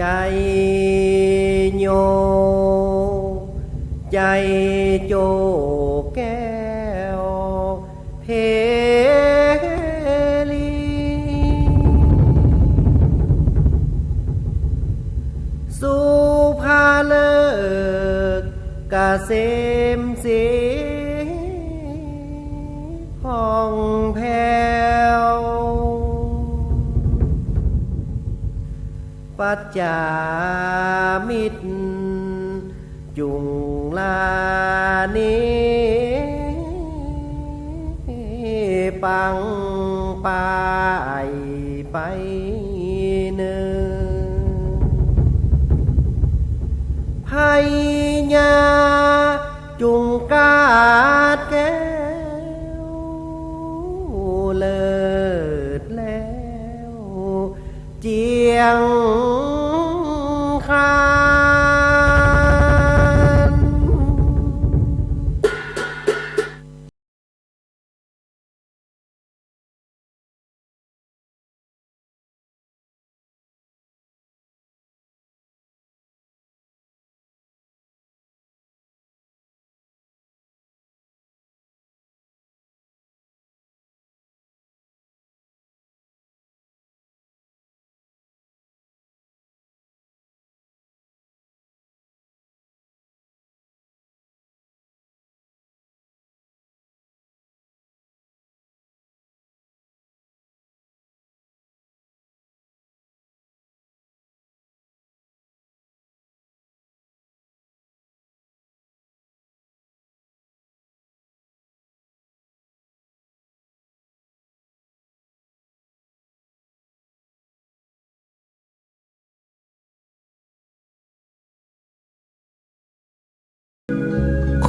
ใจโยใจโจแก้วเพลีสุภาเลิกกะเสมสีห้องแผ่วปัจจามิตรจุงลานิปังปายไปเนิไพญาจุงกาดแก้วเลิศแล้วเจียงคาน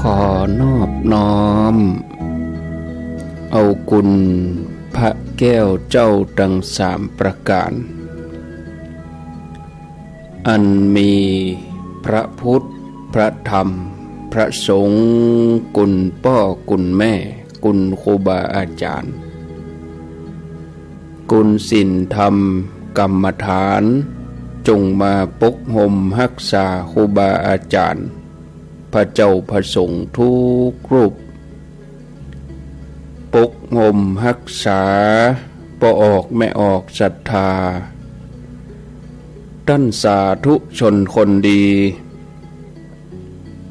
ขอนอบน้อมเอาคุณพระแก้วเจ้าทั้งสามประการอันมีพระพุทธพระธรรมพระสงฆ์คุณพ่อคุณแม่คุณครูบาอาจารย์คุณศีลธรรมกรรมฐานจงมาปกห่มรักษาครูบาอาจารย์พระเจ้าพระสงฆ์ทุกรูปปกห่มรักษาบ่ออกไม่ออกศรัทธาท่านสาธุชนคนดี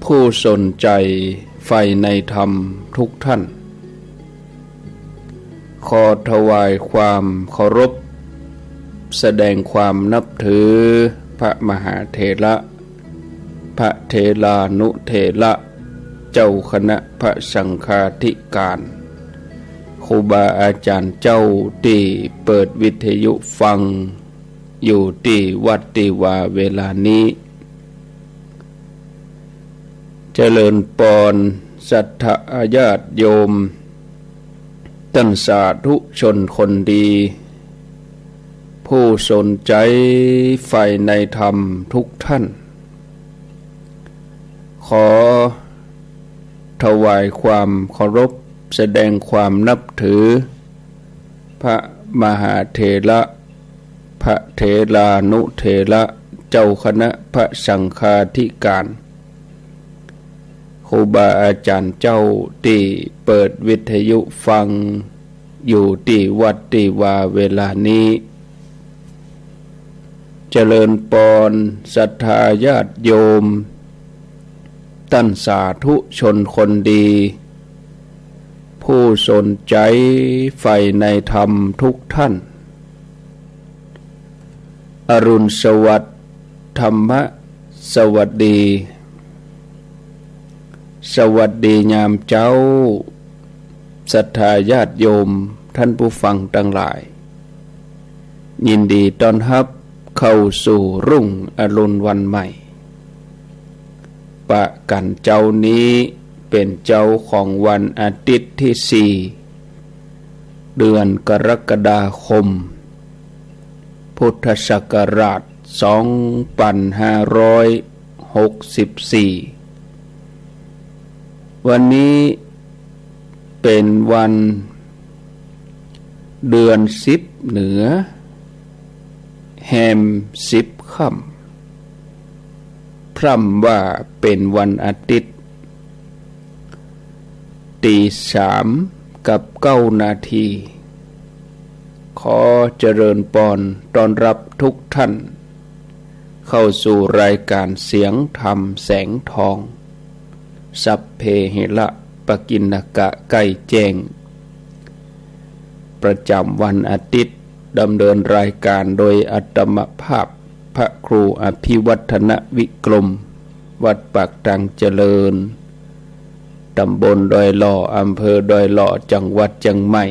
ผู้สนใจใฝ่ในธรรมทุกท่านขอถวายความเคารพแสดงความนับถือพระมหาเถระพระเถรานุเถระเจ้าคณะพระสังฆาธิการครูบาอาจารย์เจ้าที่เปิดวิทยุฟังอยู่ที่วัดที่ว่าเวลานี้เจริญปอนศรัทธาญาติโยมท่านสาธุชนคนดีผู้สนใจใฝ่ในธรรมทุกท่านขอถวายความเคารพแสดงความนับถือพระมหาเถระพระเถรานุเถระเจ้าคณะพระสังฆาธิการครูบาอาจารย์เจ้าที่เปิดวิทยุฟังอยู่ที่วัดที่ว่าเวลานี้เจริญปอนศรัทธาญาติโยมท่านสาธุชนคนดีผู้สนใจใฝ่ในธรรมทุกท่านอรุณสวัสดิ์ธรรมะสวัสดีสวัสดียามเจ้าศรัทธาญาติโยมท่านผู้ฟังทั้งหลายยินดีต้อนรับเข้าสู่รุ่งอรุณวันใหม่ปะกันเจ้านี้เป็นเจ้าของวันอาทิตย์ที่4เดือนกรกฎาคมพุทธศักราช2564วันนี้เป็นวันเดือน10เหนือแฮม10ค่ คร่ำว่าเป็นวันอาทิตย์3:09 น.ขอเจริญปอนต้อนรับทุกท่านเข้าสู่รายการเสียงธรรมแสงทองสัพเพเหระปกิณกะใกล้แจ้งประจำวันอาทิตย์ดำเนินรายการโดยอัตมภาพพระครูอภิวัฒนวิกรมวัดปากตังเจริญตำบลดอยหล่ออำเภอดอยหล่อจังหวัดเชียงใหม่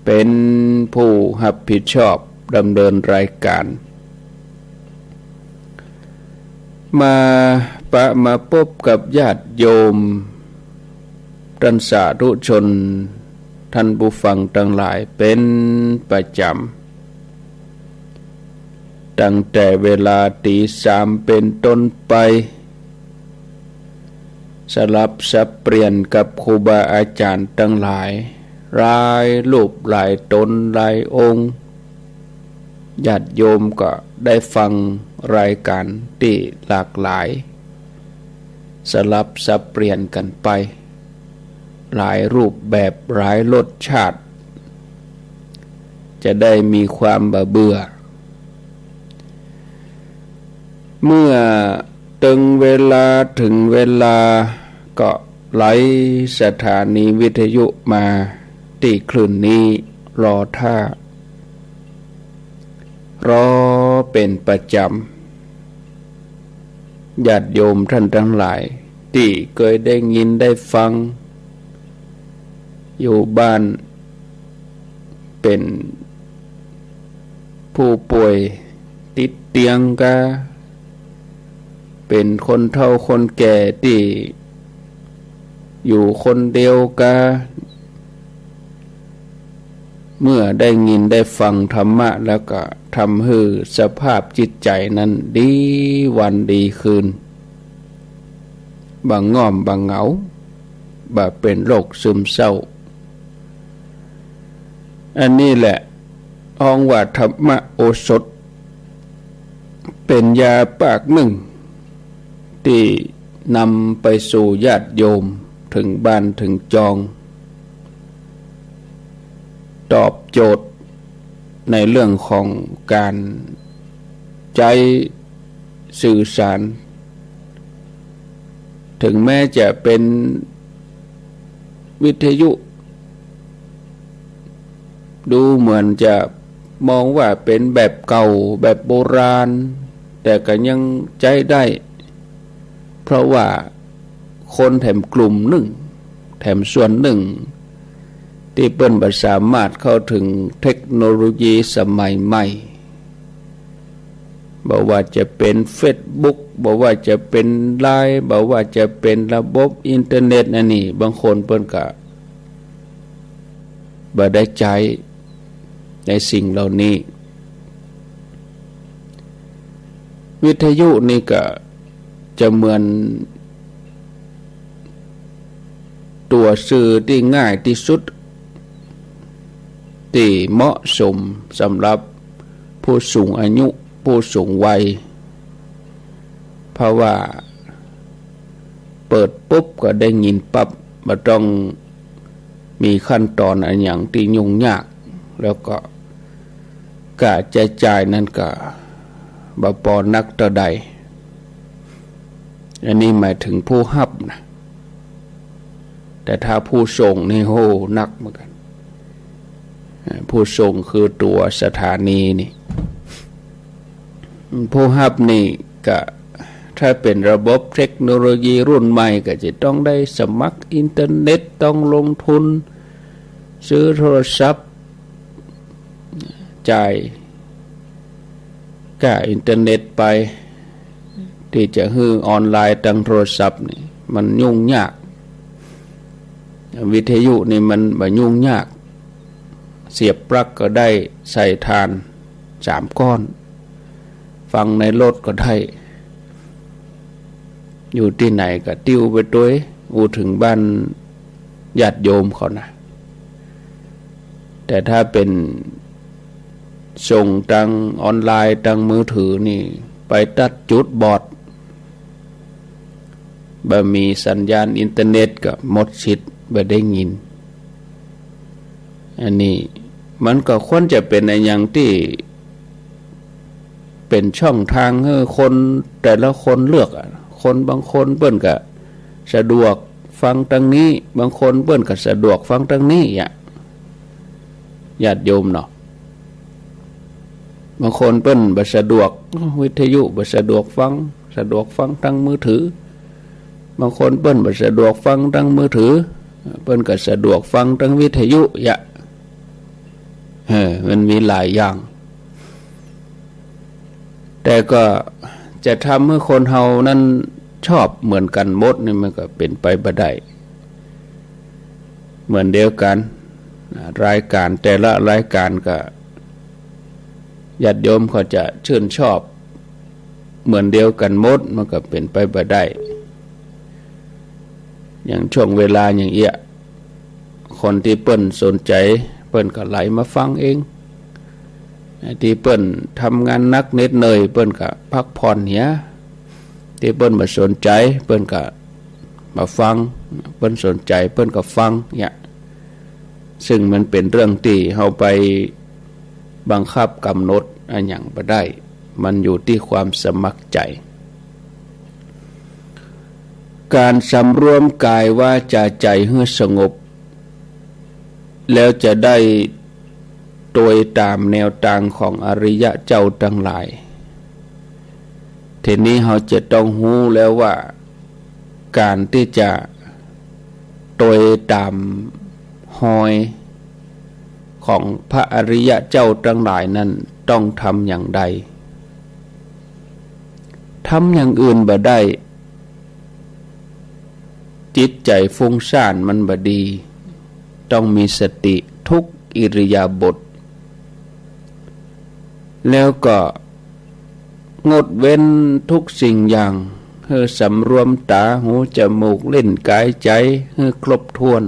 เป็นผู้รับผิดชอบดำเนินรายการมาพบกับญาติโยมท่านสาธุชนท่านผู้ฟังทั้งหลายเป็นประจำตั้งแต่เวลา3:00 เป็นต้นไปสลับสับเปลี่ยนกับครูบาอาจารย์ทั้งหลายหลายรูปหลายตนหลายองค์ญาติโยมก็ได้ฟังรายการที่หลากหลายสลับสับเปลี่ยนกันไปหลายรูปแบบหลายรสชาติจะได้มีความเบื่อเมื่อถึงเวลาก็ไหลสถานีวิทยุมาที่คลื่นนี้รอท่ารอเป็นประจำญาติโยมท่านทั้งหลายที่เคยได้ยินได้ฟังอยู่บ้านเป็นผู้ป่วยติดเตียงกะเป็นคนเฒ่าคนแก่ที่อยู่คนเดียวกะเมื่อได้ยินได้ฟังธรรมะแล้วก็ทำให้สภาพจิตใจนั้นดีวันดีคืนบางง่อมบางเหงาบางเป็นโรคซึมเศร้าอันนี้แหละอ้องว่าธรรมะโอสถเป็นยาปากหนึ่งที่นำไปสู่ญาติโยมถึงบ้านถึงจองตอบโจทย์ในเรื่องของการใจสื่อสารถึงแม้จะเป็นวิทยุดูเหมือนจะมองว่าเป็นแบบเก่าแบบโบราณแต่ก็ยังใจได้เพราะว่าคนแถมกลุ่มหนึ่งแถมส่วนหนึ่งที่เปิ้นบ่สามารถเข้าถึงเทคโนโลยีสมัยใหม่บ่ว่าจะเป็น Facebook บ่ว่าจะเป็น LINE บ่ว่าจะเป็นระบบอินเทอร์เน็ตอันนี้บางคนเปิ้นก็บ่ได้ใจในสิ่งเหล่านี้วิทยุนี่ก็จะเหมือนตัวสื่อที่ง่ายที่สุดที่เหมาะสมสำหรับผู้สูงอายุผู้สูงวัยเพราะว่าเปิดปุ๊บก็ได้ยินปั๊บบ่ต้องมีขั้นตอนอะไรอย่างที่ยุ่งยากแล้วก็ค่าใช้จ่ายนั้นก็บ่พอนักเท่าใดอันนี้หมายถึงผู้รับนะแต่ถ้าผู้ส่งนี่โหนักเหมือนกันผู้ส่งคือตัวสถานีนี่ผู้รับนี่ก็ถ้าเป็นระบบเทคโนโลยีรุ่นใหม่ก็จะต้องได้สมัครอินเทอร์เน็ตต้องลงทุนซื้อโทรศัพท์จ่ายค่าอินเทอร์เน็ตไปที่จะฮื้อออนไลน์ทางโทรศัพท์นี่มันยุ่งยากวิทยุนี่มันบ่ยุ่งยากเสียบปลั๊กก็ได้ใส่ฐาน3 ก้อนฟังในรถก็ได้อยู่ที่ไหนก็ติ้วไปด้วยถึงบ้านญาติโยมเขานะแต่ถ้าเป็นส่งทางออนไลน์ทางมือถือนี่ไปตัดจุดบอด บ่มีสัญญาณอินเทอร์เน็ตก็หมดสิทธิ์บ่ได้ยินอันนี้มันก็ควรจะเป็นอย่างที่เป็นช่องทางให้คนแต่ละคนเลือกคนบางคนเปิ้นก็สะดวกฟังทางนี้บางคนเปิ้นก็สะดวกฟังทางนี้ญาติโยมเนาะบางคนเปิ้นบ่สะดวกวิทยุบ่สะดวกฟังทางมือถือบางคนเปิ้นบ่สะดวกฟังทางมือถือเปิ้นก็สะดวกฟังทางวิทยุมันมีหลายอย่างแต่ก็จะทำให้คนเฮานั้นชอบเหมือนกันหมดนี่มันก็เป็นไปบ่ได้เหมือนเดียวกันรายการแต่ละรายการก็ญาติโยมเขาจะชื่นชอบเหมือนเดียวกันหมดมันก็เป็นไปบ่ได้อย่างช่วงเวลาอย่างเอี้ยคนที่เปิ้นสนใจเปิ้นก็ไหลมาฟังเองที่เปิ้นทำงานนักเหน็ดเหนื่อยเปิ้นก็พักผ่อนเหียที่เปิ้นบ่สนใจเปิ้นก็มาฟังเปิ้นสนใจเปิ้นก็ฟังซึ่งมันเป็นเรื่องที่เฮาไปบังคับกำหนดอันหยังบ่ได้มันอยู่ที่ความสมัครใจการสำรวมกายวาจาใจให้สงบแล้วจะได้โดยตามแนวทางของอริยะเจ้าทั้งหลายทีนี้เราจะต้องรู้แล้วว่าการที่จะโดยตามหอยของพระอริยะเจ้าทั้งหลายนั้นต้องทำอย่างใดทำอย่างอื่นบ่ได้จิตใจฟุ้งซ่านมันบ่ดีต้องมีสติทุกอิริยาบถแล้วก็งดเว้นทุกสิ่งอย่างให้สำรวมตาหูจมูกลิ้นกายใจให้ครบถ้วน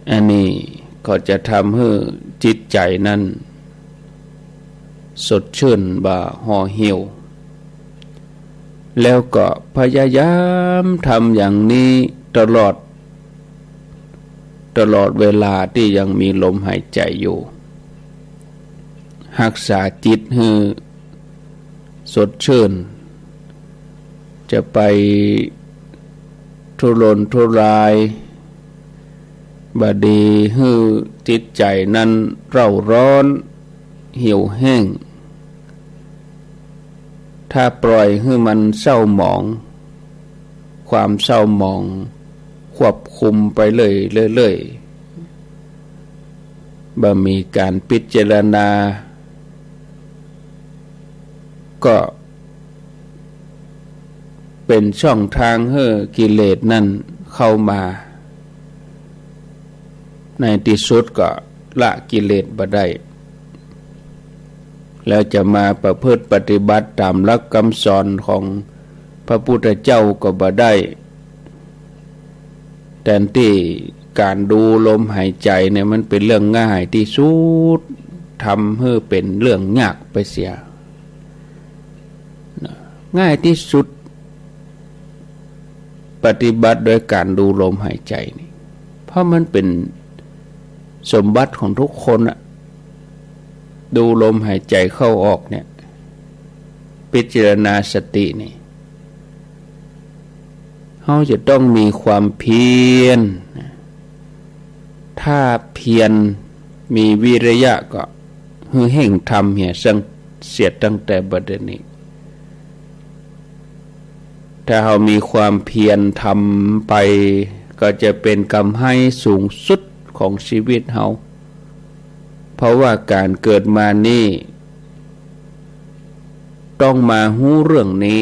อันนี้ก็จะทำให้จิตใจนั้นสดชื่นบ่ห่อเหี่ยวแล้วก็พยายามทำอย่างนี้ตลอดเวลาที่ยังมีลมหายใจอยู่รักษาจิตให้สดชื่นจะไปทุรนทุรายบดีให้จิตใจนั้นเร่าร้อนเหี่ยวแห้งถ้าปล่อยให้มันเศร้าหมองความเศร้าหมองควบคุมไปเรื่อยบ่มีการพิจารณาก็เป็นช่องทางให้กิเลสนั่นเข้ามาในที่สุดก็ละกิเลสบ่ได้แล้วจะมาประพฤติปฏิบัติตามหลักคำสอนของพระพุทธเจ้าก็บ่ได้แต่ที่การดูลมหายใจเนี่ยมันเป็นเรื่องง่ายที่สุดทำให้เป็นเรื่องยากไปเสียง่ายที่สุดปฏิบัติโดยการดูลมหายใจนี่เพราะมันเป็นสมบัติของทุกคนอะดูลมหายใจเข้าออกเนี่ยพิจารณาสตินี่เราจะต้องมีความเพียรถ้าเพียรมีวิริยะก็ฮือเห่งทำเหี่ยสังเสียตั้งแต่บัดนี้ถ้าเรามีความเพียรทำไปก็จะเป็นกำให้สูงสุดของชีวิตเราเพราะว่าการเกิดมานี่ต้องมาหู้เรื่องนี้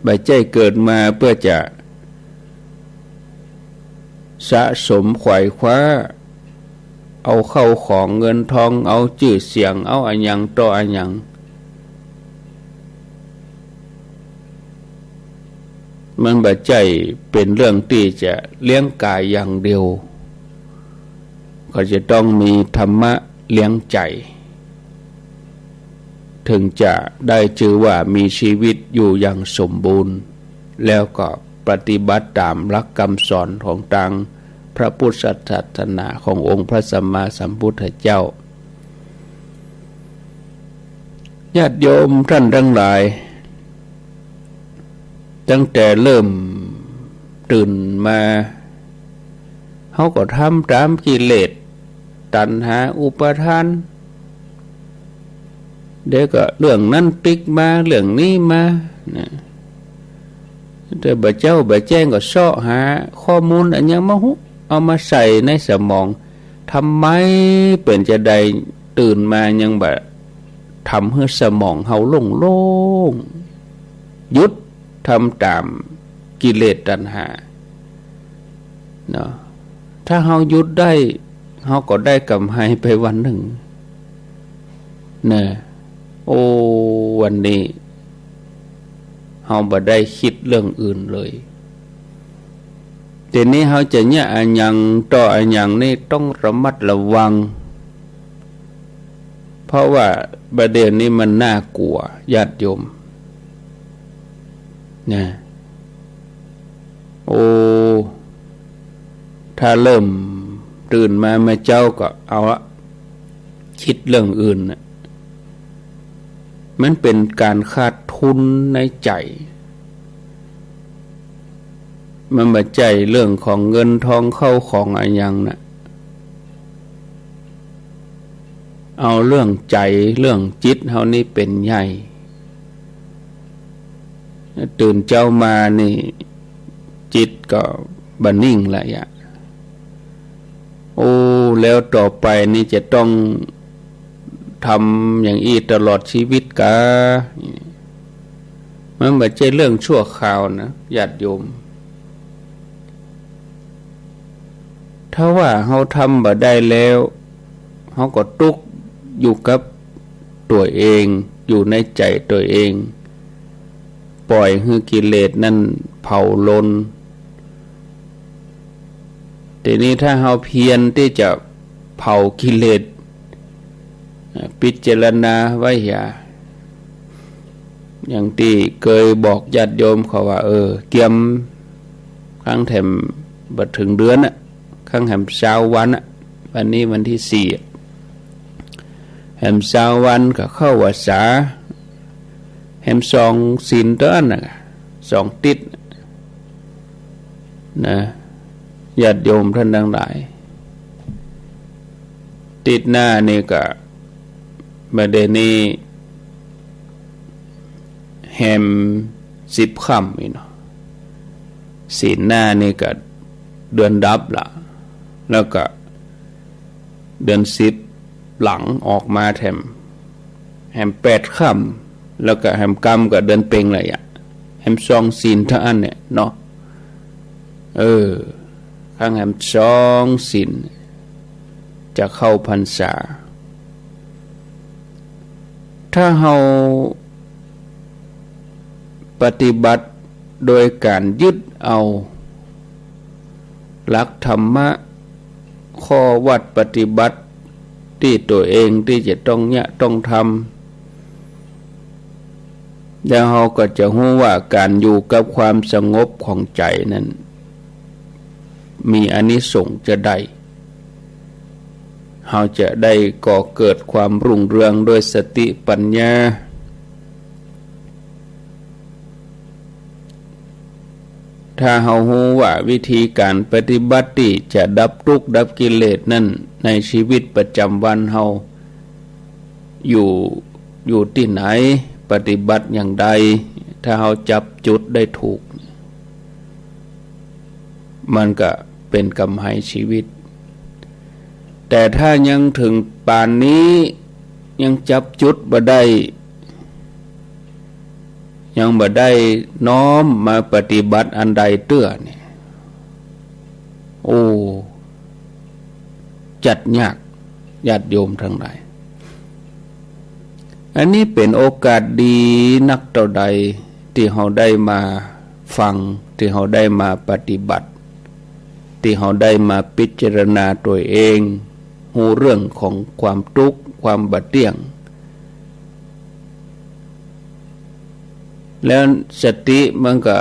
ไม่ใช่เกิดมาเพื่อจะสะสมไขว่คว้าเอาเข้าของเงินทองเอาชื่อเสียงเอาอันยังต่ออันยังมันบ่ใช่เป็นเรื่องที่จะเลี้ยงกายอย่างเดียวก็จะต้องมีธรรมะเลี้ยงใจ ถึงจะได้ชื่อว่ามีชีวิตอยู่อย่างสมบูรณ์แล้วก็ปฏิบัติตามหลักคำสอนของทางพระพุทธศาสนาขององค์พระสัมมาสัมพุทธเจ้าญาติโยมท่านทั้งหลายตั้งแต่เริ่มตื่นมาเขาก็ทำตามกิเลสตัณหาอุปทานเดี๋ยวก็เรื่องนั้นปิกมาเรื่องนี้มาแต่บ่เจ้าบ่แจ้งก็เสาะหาข้อมูลอันยังมาหุเอามาใส่ในสมองทำไมเป็นจะได้ตื่นมายังแบบทำให้สมองเฮาโล่งๆหยุดทำตามกิเลสตัณหาเนาะถ้าเฮาหยุดได้เฮาก็ได้กำไรไปวันหนึ่งเนี่ยโอ้วันนี้เฮาบ่ได้คิดเรื่องอื่นเลยทีนี้เฮาจะเนี่ยอันยังต่ออันยังนี่ต้องระมัดระวังเพราะว่าประเด็นนี้มันน่ากลัวญาติโยมเนี่ยโอ้ถ้าเริ่มตื่นมาแม่เจ้าก็เอาละคิดเรื่องอื่นน่ะมันเป็นการขาดทุนในใจมันบ่ใจเรื่องของเงินทองเข้าของอะไรอย่างน่ะเอาเรื่องใจเรื่องจิตเฮานี่เป็นใหญ่ตื่นเจ้ามานี่จิตก็บ่นิ่งละอ่ะโอ้แล้วต่อไปนี่จะต้องทำอย่างอีตลอดชีวิตกะมันบ่ใช่เรื่องชั่วคราวนะญาติโยมถ้าว่าเฮาทำบ่ได้แล้วเฮาก็ทุกข์อยู่กับตัวเองอยู่ในใจตัวเองปล่อยให้กิเลสนั้นเผาลนทีนี้ถ้าเฮาเพียรที่จะเผากิเลสพิจารณาไว้อย่างที่เคยบอกญาติโยมเขาว่าเกียมครั้งแถมบัดถึงเดือนน่ะครั้งแถม20 วันน่ะวันนี้วันที่4แถม20 วันก็เข้าวัดษาแถม2 ศีลเท่านั้นน่ะ2 ติดนะญาติโยมท่านทั้งหลายติดหน้านี่ก็มาเดนี้แฮม10 ค่ำนี่เนาะศีลหน้านี่ก็เดือนดับละแล้วก็เดือน10หลังออกมาแฮม8 ค่ำแล้วก็แฮมกรรมก็เดือนเพ็งเลยอ่ะแฮม2 ศีลทั้งอันเนี่ยเนาะข้างแฮม2 ศีลจะเข้าพรรษาถ้าเราปฏิบัติโดยการยึดเอาหลักธรรมะข้อวัดปฏิบัติที่ตัวเองที่จะต้องทำแล้วเราก็จะรู้ว่าการอยู่กับความสงบของใจนั้นมีอานิสงส์จะได้เราจะได้ก่อเกิดความรุ่งเรืองโดยสติปัญญาถ้าเรารู้ว่าวิธีการปฏิบัติที่จะดับทุกข์ดับกิเลสนั้นในชีวิตประจำวันเราอยู่ที่ไหนปฏิบัติอย่างใดถ้าเราจับจุดได้ถูกมันก็เป็นกำไรชีวิตแต่ถ้ายังถึงป่านนี้ยังจับจุดบ่ได้ยังบ่ได้น้อมมาปฏิบัติอันใดเตื้อเนี่ยโอ้จัดยากญาติโยมทั้งหลายอันนี้เป็นโอกาสดีนักเท่าใดที่เราได้มาฟังที่เราได้มาปฏิบัติที่เราได้มาพิจารณาตัวเองรู้เรื่องของความทุกข์ความบาดเตี้ยง แล้วสติมันก็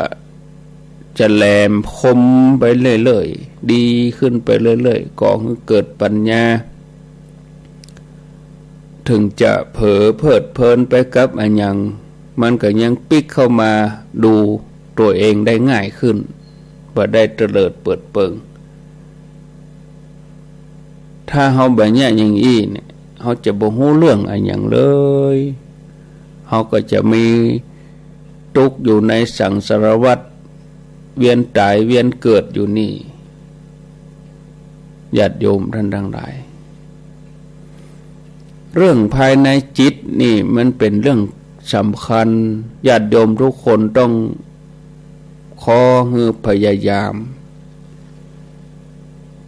จะแหลมคมไปเรื่อยๆดีขึ้นไปเรื่อยๆก่อให้เกิดปัญญาถึงจะเผลอเพลิดเพลินไปกับอันยังมันก็ยังปิกเข้ามาดูตัวเองได้ง่ายขึ้นบ่ได้เตลิดเปิดเปิงถ้าเฮาแบบนี้อย่างอี้เนี่ยเฮาจะบ่ฮู้เรื่องอันหยังเลยเฮาก็จะมีทุกข์อยู่ในสังสารวัฏเวียนตายเวียนเกิดอยู่นี่ญาติโยมท่านทั้งหลายเรื่องภายในจิตนี่มันเป็นเรื่องสำคัญญาติโยมทุกคนต้องขอให้พยายาม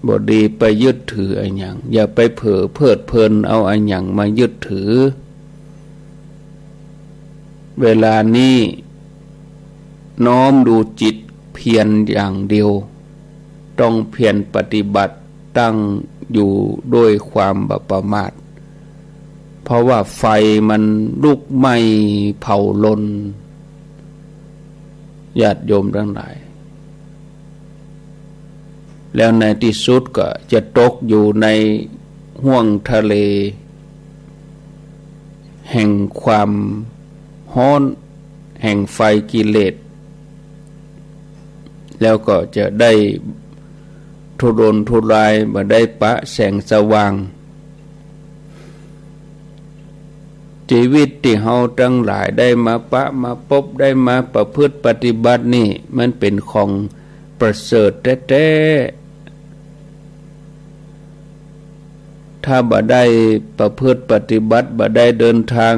บ่ดีไปยึดถืออันหยังอย่าไปเผลอเพลิดเพลินเอาอันหยังมายึดถือเวลานี้น้อมดูจิตเพียรอย่างเดียวต้องเพียรปฏิบัติตั้งอยู่ด้วยความบ่ประมาทเพราะว่าไฟมันลุกไหม้เผาลนญาติโยมทั้งหลายแล้วในที่สุดก็จะตกอยู่ในห้วงทะเลแห่งความร้อนแห่งไฟกิเลสแล้วก็จะได้ทุรนทุรายบ่ได้ปะแสงสว่างชีวิตที่เฮาทั้งหลายได้มาปะมาพบได้มาประพฤติปฏิบัตินี่มันเป็นของประเสริฐแท้ๆถ้าบ่ได้ประพฤติปฏิบัติบ่ได้เดินทาง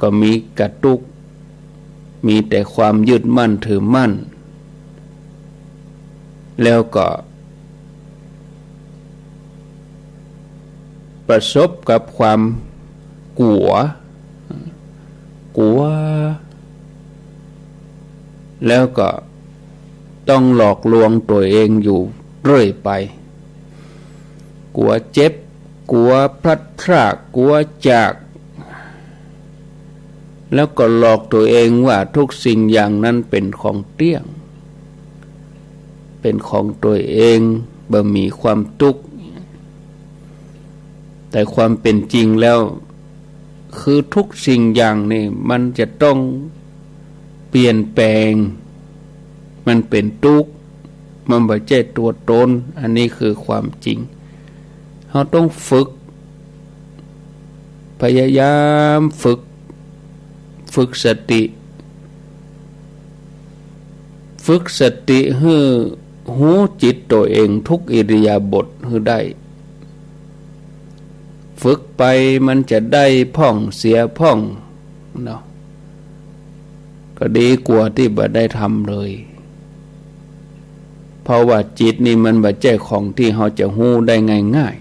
ก็มีกระตุกมีแต่ความยึดมั่นถือมั่นแล้วก็ประสบกับความกลัวแล้วก็ต้องหลอกลวงตัวเองอยู่เรื่อยไปกลัวเจ็บกลัวพลัดพรากกลัวจากแล้วก็หลอกตัวเองว่าทุกสิ่งอย่างนั้นเป็นของเที่ยงเป็นของตัวเองบ่มีความทุกข์แต่ความเป็นจริงแล้วคือทุกสิ่งอย่างนี่มันจะต้องเปลี่ยนแปลงมันเป็นทุกข์มันบ่ใช่ตัวตนอันนี้คือความจริงเราต้องฝึกพยายามฝึกสติให้หูจิตตัวเองทุกอิริยาบถให้ได้ฝึกไปมันจะได้พ่องเสียพ่องเนาะก็ดีกว่าที่บ่ได้ทำเลยเพราะว่าจิตนี่มันบ่ใช่ของที่เราจะหูได้ง่าย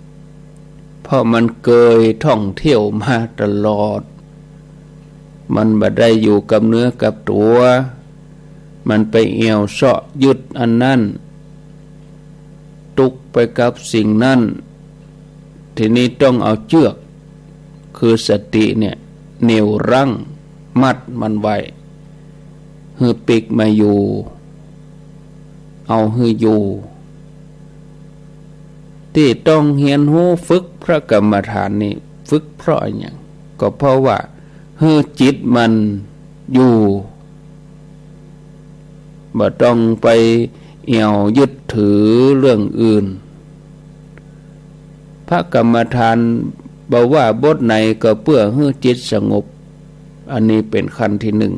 ๆเพราะมันเคยท่องเที่ยวมาตลอดมันบ่ได้อยู่กับเนื้อกับตัวมันไปเอี่ยวเสาะยึดอันนั้นตุกไปกับสิ่งนั้นทีนี้ต้องเอาเชือกคือสติเนี่ยเหนี่ยวรั้งมัดมันไว้ให้ปิกมาอยู่เอาให้อยู่ที่ต้องเรียนรู้ฝึกพระกรรมฐานนี่ฝึกเพราะอย่างก็เพราะว่าให้จิตมันอยู่บ่ต้องไปเอี่ยวยึดถือเรื่องอื่นพระกรรมฐานบอกว่าบทไหนก็เพื่อให้จิตสงบอันนี้เป็นขั้นที่หนึ่ง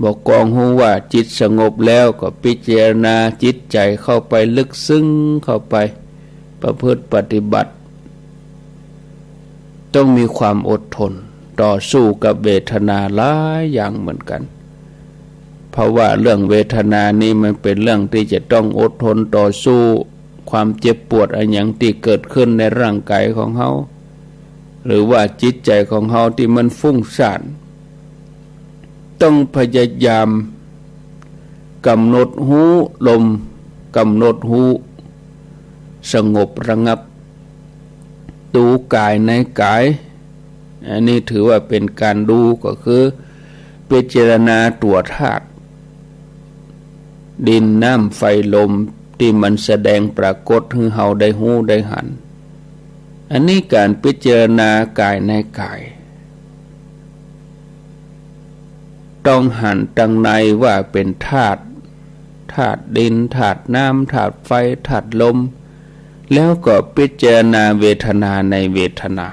บอกกองหูว่าจิตสงบแล้วก็พิจารณาจิตใจเข้าไปลึกซึ้งเข้าไปประพฤติปฏิบัติต้องมีความอดทนต่อสู้กับเวทนาหลายอย่างเหมือนกันเพราะว่าเรื่องเวทนานี้มันเป็นเรื่องที่จะต้องอดทนต่อสู้ความเจ็บปวดอะไรอย่างที่เกิดขึ้นในร่างกายของเขาหรือว่าจิตใจของเขาที่มันฟุ้งซ่านต้องพยายามกำหนดหูลมกำหนดหูสงบระงับดูกายในกาย อันนี้ถือว่าเป็นการดูก็คือพิจารณาตัวธาตุดินน้ำไฟลมที่มันแสดงปรากฏให้เฮาได้หู้ได้หันอันนี้การพิจารณากายในกายต้องหันตั้งในว่าเป็นธาตุดินธาตุน้ำธาตุไฟธาตุลมแล้วก็พิจารณาเวทนาในเวทนา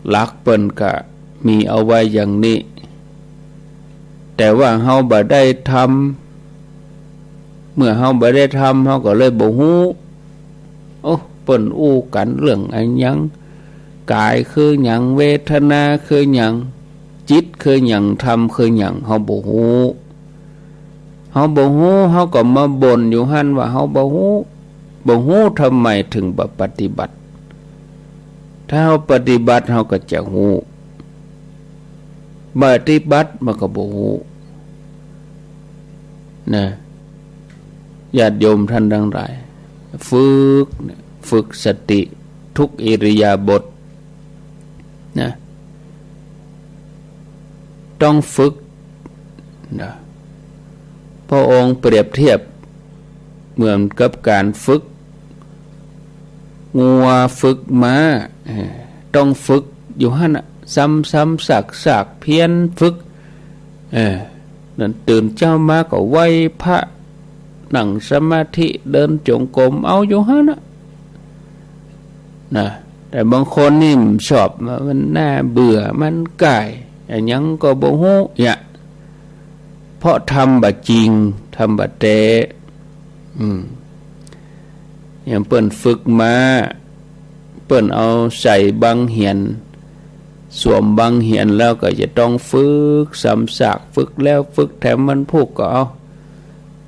หลักเปิ้นก็มีเอาไว้อย่างนี้แต่ว่าเฮาบ่ได้ทำเมื่อเฮาบ่ได้ทำเฮาก็เลยบ่ฮู้โอ้เปิ้นอู้กันเรื่องอันหยังกายคือหยังเวทนาคือหยังจิตคือหยังธรรมคือหยังเฮาบ่ฮู้เฮาก็มาบ่นอยู่หั่นว่าเฮาบ่ฮู้ทำไมถึงบ่ปฏิบัติถ้าเฮาปฏิบัติเฮาก็จะฮู้ปฏิบัติมันก็บ่ฮู้นะญาติโยมท่านทั้งหลายฝึกสติทุกอิริยาบถนะต้องฝึกนะพระองค์เปรียบเทียบเหมือนกับการฝึกงัวฝึกม้าต้องฝึกอยู่หั่นน่ะซ้ำๆซากๆเพี้ยนฝึกนั่นตื่นเจ้ามาก็ไหว้พระนั่งสมาธิเดินจงกรมเอาอยู่หั่นน่ะนะแต่บางคนนี่ชอบมันน่าเบื่อมันก่ายอย่างยังก็บ่ฮู้เนี่ยเพราะทำบ่จริงทำบ่แท้อย่างเปิ้นฝึกมาเปิ้นเอาใส่บังเหียนสวมบังเหียนแล้วก็จะต้องฝึกซ้ำซากฝึกแล้วฝึกแถมมันพูกก็เอา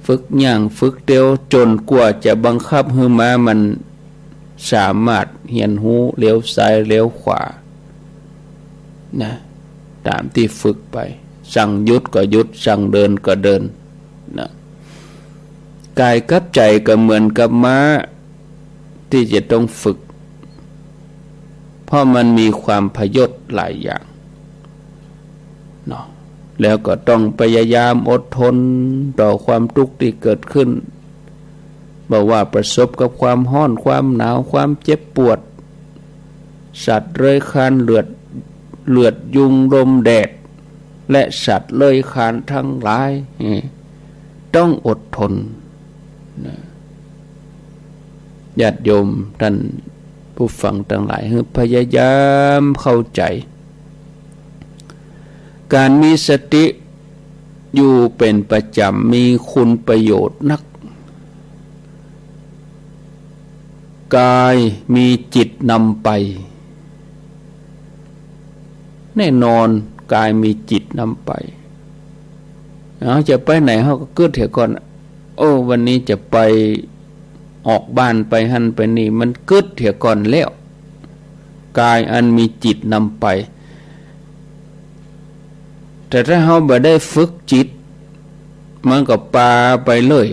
ฝึกย่างฝึกเตียวจนกว่าจะบังคับให้ม้ามันสามารถเหียนหูเลี้ยวซ้ายเลี้ยวขวานะตามที่ฝึกไปสั่งหยุดก็หยุดสั่งเดินก็เดินนะกายกับใจก็เหมือนกับม้าที่จะต้องฝึกเพราะมันมีความพยศหลายอย่างเนาะแล้วก็ต้องพยายามอดทนต่อความทุกข์ที่เกิดขึ้นบอกว่าประสบกับความร้อนความหนาวความเจ็บปวดสัตว์เลื้อยคลานเลือดยุงลมแดดและสัตว์เลื้อยคลานทั้งหลายต้องอดทนญาติโยมท่านผู้ฟังทั้งหลายให้พยายามเข้าใจการมีสติอยู่เป็นประจำมีคุณประโยชน์นักกายมีจิตนำไปแน่นอนกายมีจิตนำไปจะไปไหนเขาก็เกิดเถียก่อนโอ้วันนี้จะไปออกบ้านไปหันไปนี่มันเกิดเถียก่อนแล้วกายอันมีจิตนำไปแต่ถ้าเขาบ่ได้ฝึกจิตมันก็ปาไปเลย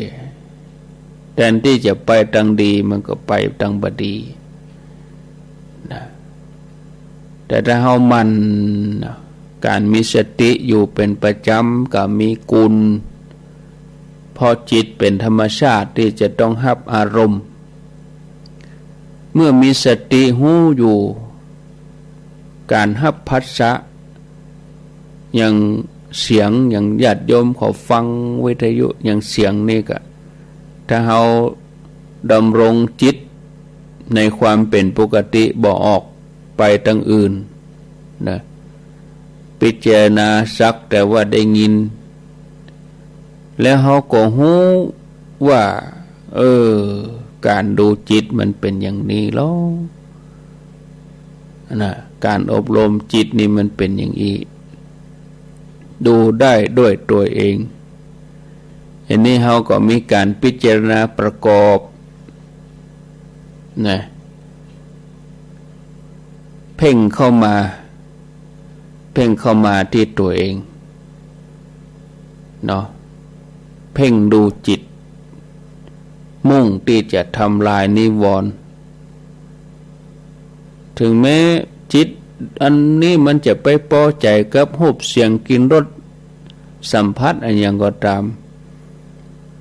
แทนที่จะไปทางดีมันก็ไปทางบดีนะแต่ถ้าเขามันการมีสติอยู่เป็นประจำก็มีกุลพอจิตเป็นธรรมชาติที่จะต้องรับอารมณ์เมื่อมีสติหู้อยู่การรับผัสสะอย่างเสียงอย่างญาติโยมเขาฟังวิทยุอย่างเสียงนี่ก็ถ้าเราดำรงจิตในความเป็นปกติบ่ออกไปทางอื่นนะพิจารณาสักแต่ว่าได้ยินแล้วเขาก็ฮู้ว่าการดูจิตมันเป็นอย่างนี้แล้วนะการอบรมจิตนี่มันเป็นอย่างนี้ดูได้ด้วยตัวเองอันนี้เขาก็มีการพิจารณาประกอบนะเพ่งเข้ามาที่ตัวเองเนาะเพ่งดูจิตมุ่งที่จะทำลายนิวรณ์ถึงแม้ จิตอันนี้มันจะไปพอใจกับรูปเสียงกลิ่นรสสัมผัสอันอย่างก็ตาม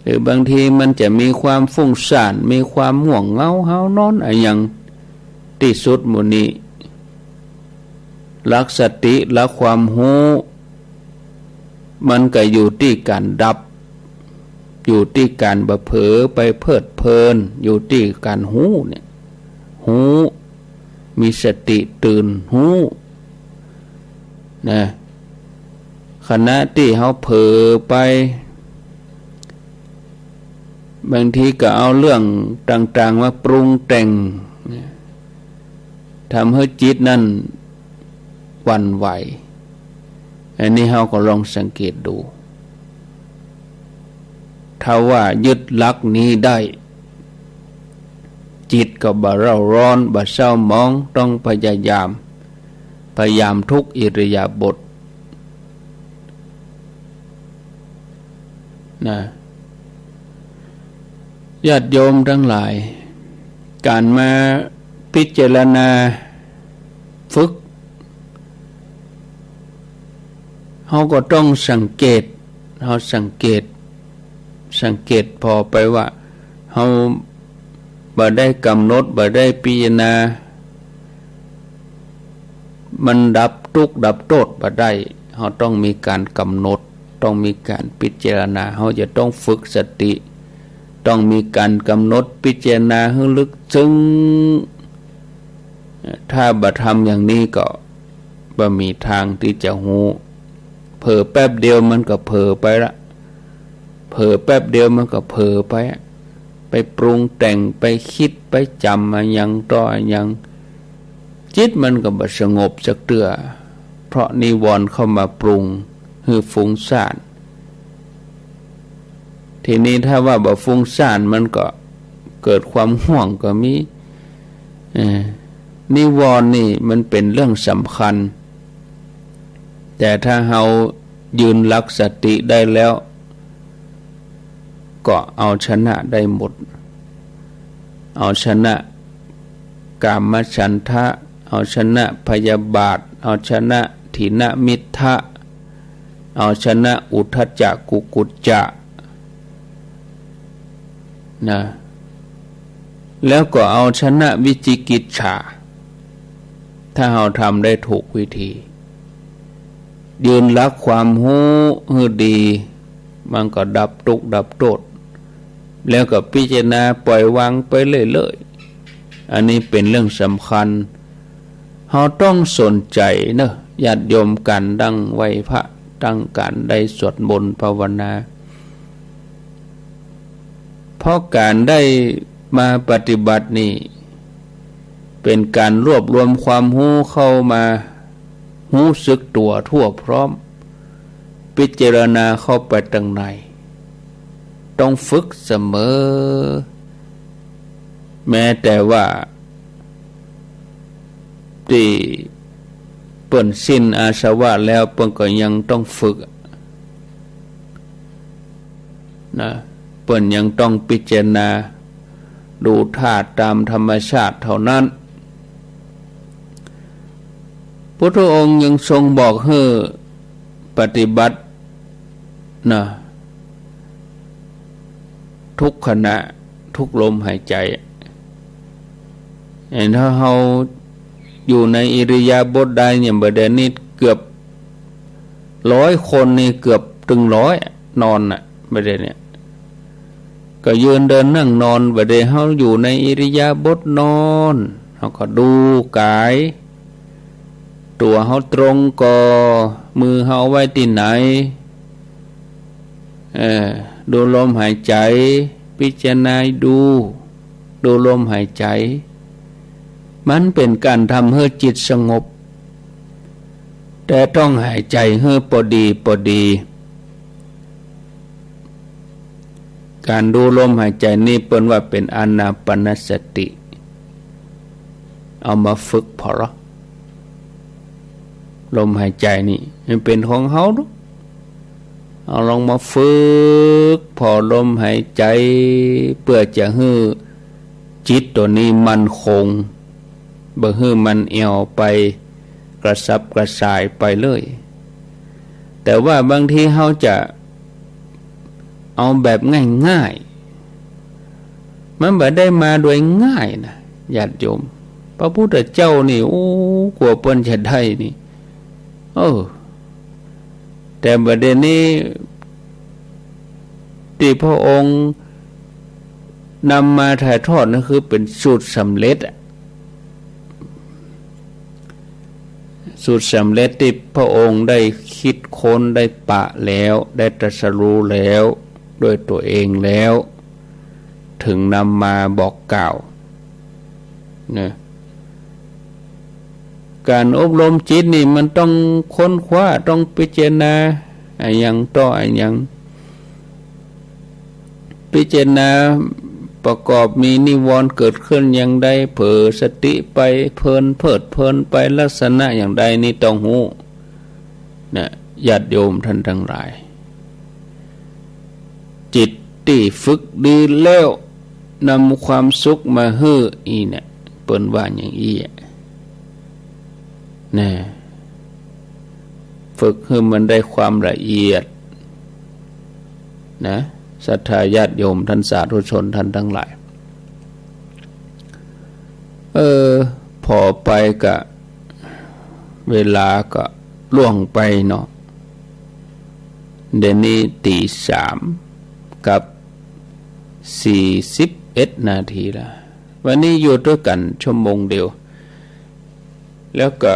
หรือบางทีมันจะมีความฟุ้งซ่านมีความง่วงเหงาหาวนอนอันอย่างที่สุดหมู่นี้หลักสติหลักความรู้มันก็อยู่ที่การดับอยู่ที่การบะเผลอไปเพลิดเพลินอยู่ที่การหูเนี่ยหูมีสติตื่นหูนะขณะที่เขาเผลอไปบางทีก็เอาเรื่องต่างๆมาปรุงแต่งทำให้จิตนั่นหวั่นไหวอันนี้เขาก็ลองสังเกตดูถ้าว่ายึดหลักนี้ได้จิตก็บ่เร่าร้อนบ่เศร้าหมองต้องพยายามทุกอิริยาบถนะญาติโยมทั้งหลายการมาพิจารณาฝึกเขาก็ต้องสังเกตพอไปว่าเขาบ่ได้กำหนดบ่ได้พิจารณามันดับทุกข์ดับโทษบ่ได้เขาต้องมีการกำหนดต้องมีการพิจารณาเขาจะต้องฝึกสติต้องมีการกำหนดพิจารณาให้ลึกซึ้งถ้าบ่ทำอย่างนี้ก็บ่มีทางที่จะหูเผลอแป๊บเดียวมันก็เผลอไปละเผลอแป๊บเดียวมันก็เผลอไปปรุงแต่งไปคิดไปจำมาอย่างต่ออย่างจิตมันก็บ่สงบสักเตื้อเพราะนิวรณ์เข้ามาปรุงให้ฟุ้งซ่านทีนี้ถ้าว่าบ่ฟุ้งซ่านมันก็เกิดความห่วงก็มีนิวรณ์นี่มันเป็นเรื่องสำคัญแต่ถ้าเรายืนหลักสติได้แล้วก็เอาชนะได้หมดเอาชนะกามฉันทะเอาชนะพยาบาทเอาชนะถีนมิทธะเอาชนะอุทธัจจะกุกุจจะนะแล้วก็เอาชนะวิจิกิจฉาถ้าเราทำได้ถูกวิธียืนหลักความรู้ให้ดีมันก็ดับทุกข์ดับโทษแล้วก็พิจารณาปล่อยวางไปเรื่อยๆอันนี้เป็นเรื่องสำคัญเราต้องสนใจเนอะญาติโยมกันดังไหว้พระตั้งการได้สวดมนต์ภาวนาเพราะการได้มาปฏิบัตินี่เป็นการรวบรวมความรู้เข้ามารู้สึกตัวทั่วพร้อมพิจารณาเข้าไปตั้งในต้องฝึกเสมอแม้แต่ว่าที่เปิ่นสิ้นอาสวะแล้วเปิ่นก็ยังต้องฝึกนะเปิ่นยังต้องพิจารณาดูธาตุตามธรรมชาติเท่านั้นพุทธองค์ยังทรงบอกให้ปฏิบัตินะทุกขณะทุกลมหายใจถ้าเราอยู่ในอิริยาบถใดเนี่ยบัดเดี๋ยวนี้เกือบ100 คนนี่เกือบถึง100นอนน่ะบัดเดี๋ยวนี้ก็ยืนเดินนั่งนอนบัดเดี๋ยวเราอยู่ในอิริยาบถนอนเราก็ดูกายตัวเขาตรงก็มือเขาไว้ที่ไหนดูลมหายใจพิจารณาดูลมหายใจมันเป็นการทำให้จิตสงบแต่ต้องหายใจให้พอดีการดูลมหายใจนี่เปิ้นว่าเป็นอานาปานสติเอามาฝึกพอลมหายใจนี่มันเป็นของเฮาเนาะเอาลองมาฝึกพอลมหายใจเพื่อจะให้จิตตัวนี้มั่นคง บ่ฮื้อมันเอวไปกระสับกระส่ายไปเลยแต่ว่าบางทีเฮาจะเอาแบบง่ายๆมันบ่ได้มาโดยง่ายนะญาติโยมพระพุทธเจ้านี่โอ้กว่าเปิ้นจะได้นี่แต่บัดนี้ที่พระองค์นำมาถ่ายทอดนั่นคือเป็นสูตรสำเร็จสูตรสำเร็จที่พระองค์ได้คิดค้นได้ปะแล้วได้ตรัสรู้แล้วด้วยตัวเองแล้วถึงนำมาบอกกล่าวนะการอบรมจิตนี่มันต้องค้นคว้าต้องพิจารณาอย่างต่ออย่างพิจารณาประกอบมีนิวรณ์เกิดขึ้นอย่างใดเผลอสติไปเพลินเพิดเพลินไปลักษณะอย่างใดนี่ต้องหูนะญาติโยมท่านทั้งหลายจิตที่ฝึกดีแล้วนำความสุขมาให้อีเนี่ยเปิ้นว่าอย่างอีนะฝึกให้มันได้ความละเอียดนะศรัทธาญาติโยมท่านสาธุชนท่านทั้งหลายพอไปกะเวลาก็ล่วงไปเนาะเดี๋ยวนี้ตี 3 กับ 41 นาทีละวันนี้อยู่ด้วยกันชั่วโมงเดียวแล้วก็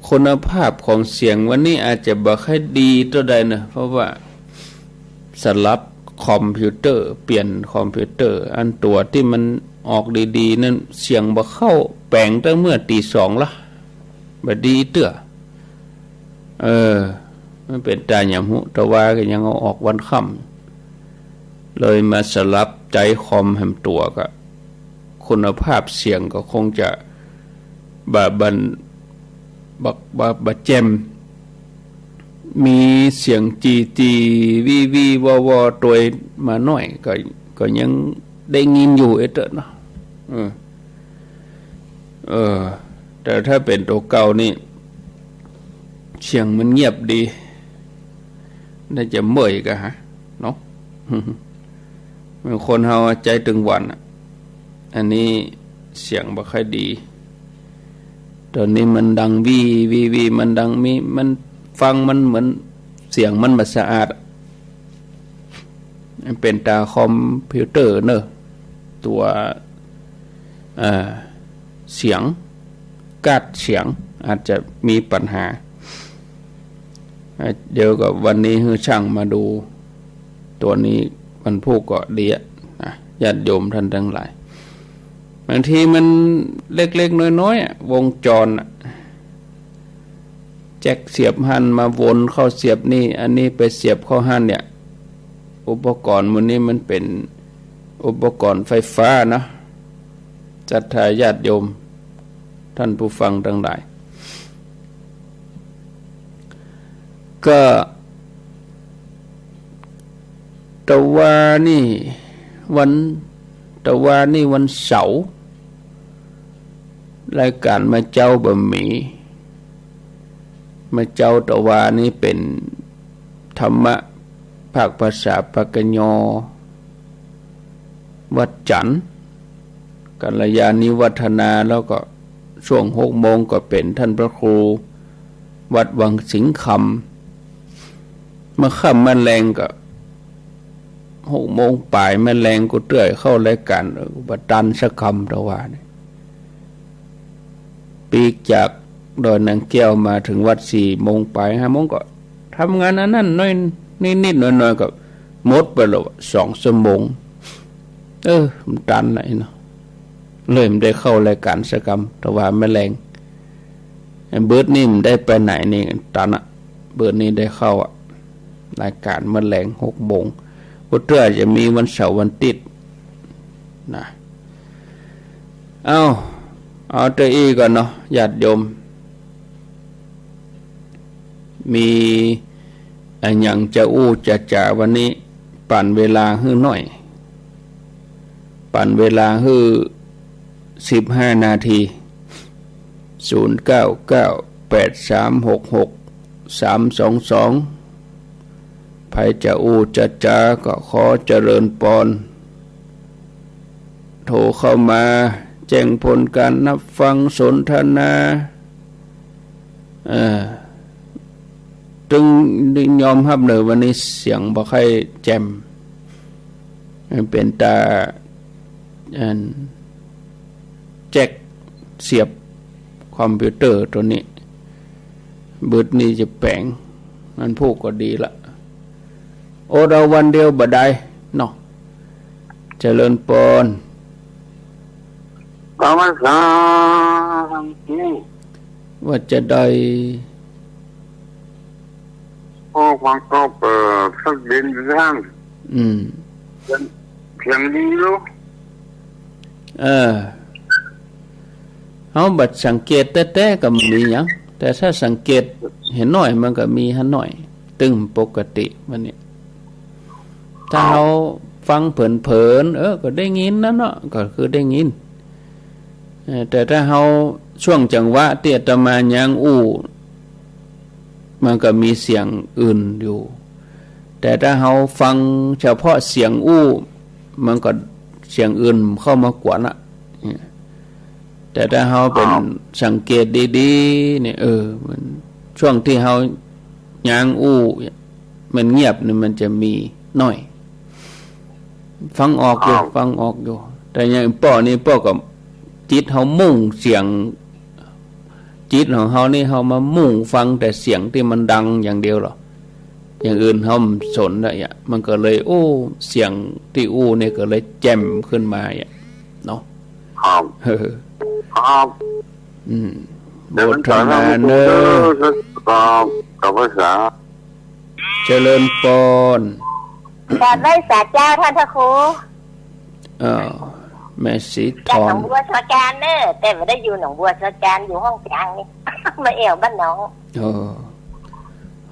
คุณภาพของเสียงวันนี้อาจจะบ่ค่อยดีตัวใดนะเพราะว่าสลับคอมพิวเตอร์เปลี่ยนคอมพิวเตอร์อันตัวที่มันออกดีๆนั่นเสียงบ่เข้าแปลงตั้งเมื่อตี 2ละบ่ดีเตื้อมันเป็นตาหยำหุตะว่าก็ยังเอาออกวันค่ำเลยมาสลับใจคอมแห่งตัวก็คุณภาพเสียงก็คงจะบะแจมมีเสียงจีวีวอตัวมาหน่อยก็ยังได้ยินอยู่เด้อเนาะแต่ถ้าเป็นตัวเก่านี่เสียงมันเงียบดีน่าจะเมื่อยกะฮะเนาะบางคนเฮาใจตึงวันอันนี้เสียงบ่ค่อยดีตอนนี้มันดังวีมันดังมันฟังมันเหมือนเสียงมันบ่สะอาดมันเป็นตาคอมพิวเตอร์เนอะตัวเสียงกัดเสียงอาจจะมีปัญหาเดี๋ยวก็วันนี้ให้ช่างมาดูตัวนี้มันผู้ก็ดีญาติโยมท่านทั้งหลายบางทีมันเล็กๆน้อยๆวงจรแจ็คเสียบหันมาวนเข้าเสียบนี่อันนี้ไปเสียบเข้าหันเนี่ยอุปกรณ์มันนี้มันเป็นอุปกรณ์ไฟฟ้านะศรัทธาญาติโยมท่านผู้ฟังทั้งหลายก็ตะวานี่วันเสาร์รายการมาเจ้าบะหมี่มาเจ้าตะวานี่เป็นธรรมะภาคภาษาปากญอวัดจันทร์กัลยาณิวัฒนาแล้วก็ช่วง 6 โมงก็เป็นท่านพระครูวัดวังสิงห์คำมาค่ำมาแรงก็6 โมงปลายแม่แรงก็เตื้อยเข้ารายการบัตันสักคำตะวานี่ปีกจากดอยนางแก้วมาถึงวัด4 โมงปลาย5 โมงก็ทำงานอันนั้นน้อยนิดๆหน่อยๆก็หมดไปแล้ว2 ชั่วโมงมันตันไหนเนาะเลยไม่ได้เข้ารายการสักคำตะวาแม่แรงเบิร์ดนี่มันได้ไปไหนนี่ตันเบิร์ดนี่ได้เข้ารายการแม่แรง6 โมงพุทธะจะมีวันเสาร์วันติดนะเอาเตอีก่อนเนาะญาติโยมมีอันยังจะจะจ่าวันนี้ปั่นเวลาให้หน่อยปั่นเวลาให้15 นาที ไผจะอู้จะจาก็ขอเจริญปอนโทรเข้ามาแจ้งผลการนับฟังสนทนาตึงยอมรับเลยวันนี้เสียงบ่ค่อยแจ่มเป็นตาแจ็คเสียบคอมพิวเตอร์ตัวนี้บึดนี้จะแปลงมันพูดก็ดีละโอเราวันเดียวบ่ได้เนาะเจริญปอนก็มาสามว่าจะได้โอ้ความก็เปิดสักเดือนร่างเพียงดีลูกเฮาบัดสังเกตแต่ก็มีหยังแต่ถ้าสังเกตเห็นหน่อยมันก็มีหันหน่อยตึงปกติวันนี้ถ้าเฮาฟังเผินๆก็ได้ยินนะเนาะก็คือได้ยินแต่ถ้าเฮาช่วงจังหวะที่อาตมายังอู้มันก็มีเสียงอื่นอยู่แต่ถ้าเฮาฟังเฉพาะเสียงอู้มันก็เสียงอื่นเข้ามากวนละแต่ถ้าเฮาเป็นสังเกตดีๆเนี่ยมันช่วงที่เฮายังอู้มันเงียบเนี่ยมันจะมีน้อยฟังออกอยู่แต่อย่างป้อนี่ป้อกับจิตเฮามุ่งเสียงจิตของเฮานี่เฮามามุ่งฟังแต่เสียงที่มันดังอย่างเดียวหรออย่างอื่นเฮาสนได้อ่ะมันก็เลยเสียงที่อู้นี่ก็เลยแจ่มขึ้นมาอ่ะเนาะครับโบทนาเนอกับภาษาเจริญปอนกราบไหว้ศาลเจ้าท่านพระครูแม่สีทองหนองบัวชอจานเนอแต่ไม่ได้อยู่หนองบัวชอจานอยู่ห้องจ้างนี่ มาเอวบ้านน้อง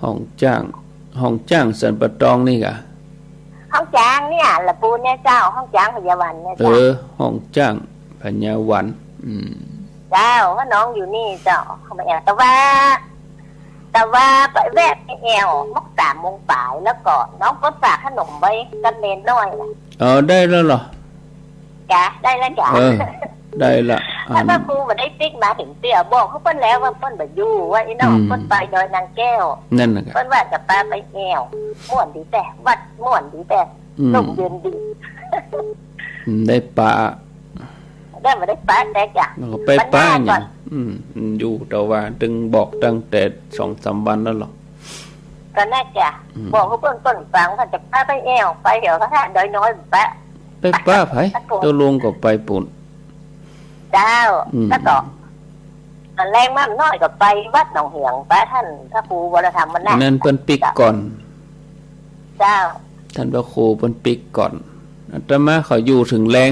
ห้องจ้างสันปะตองนี่กะห้องจ้างเนี่ยละปูเนี่ยเจ้าห้องจ้างพญาวันเนี่ยเจ้าห้องจ้างพญาวันเจ้าว่าน้องอยู่นี่เจ้าเขามาเอวแต่ว่าไปแวะไปเอวมัก3 โมงป่ายแล้วก็น้องก็ฝากขนมไว้กันเนนน้อยนะได้แล้วเหรอจ้ะได้แล้วจ้ะได้ละถ้าครูมาได้ติ๊กมาถึงเตี้ยบอกเขาเพิ่นแล้วว่าเพิ่นบ่อยู่ว่าน้องเพิ่นไปดอยนางแก้วนั่นน่ะเพิ่นว่าจะไปแอวม่วนดีแต่วัดม่วนดีแต่ลมเย็นดีได้ปะได้มาได้ปะได้จ้ะไปป้าอย่างอยู่แต่ว่าตึงบอกตั้งแต่ 2-3 วันแล้วหรอก็น่าจะบอกเขาเพิ่นต้นฟังว่าจะไปแอวไปเดี๋ยวเขาถ้าดอยน้อยปะไปป้าไผตัวลงก็ไปปุ่นเจ้าแล้วก็แรงมากน้อยก็ไปวัดหนองเหียงพระท่านพระครูวรธรรมมันนั่นเปิ้นปิกก่อนเจ้าท่านพระครูเปิ้นปิกก่อนอาตมาเขาอยู่ถึงแรง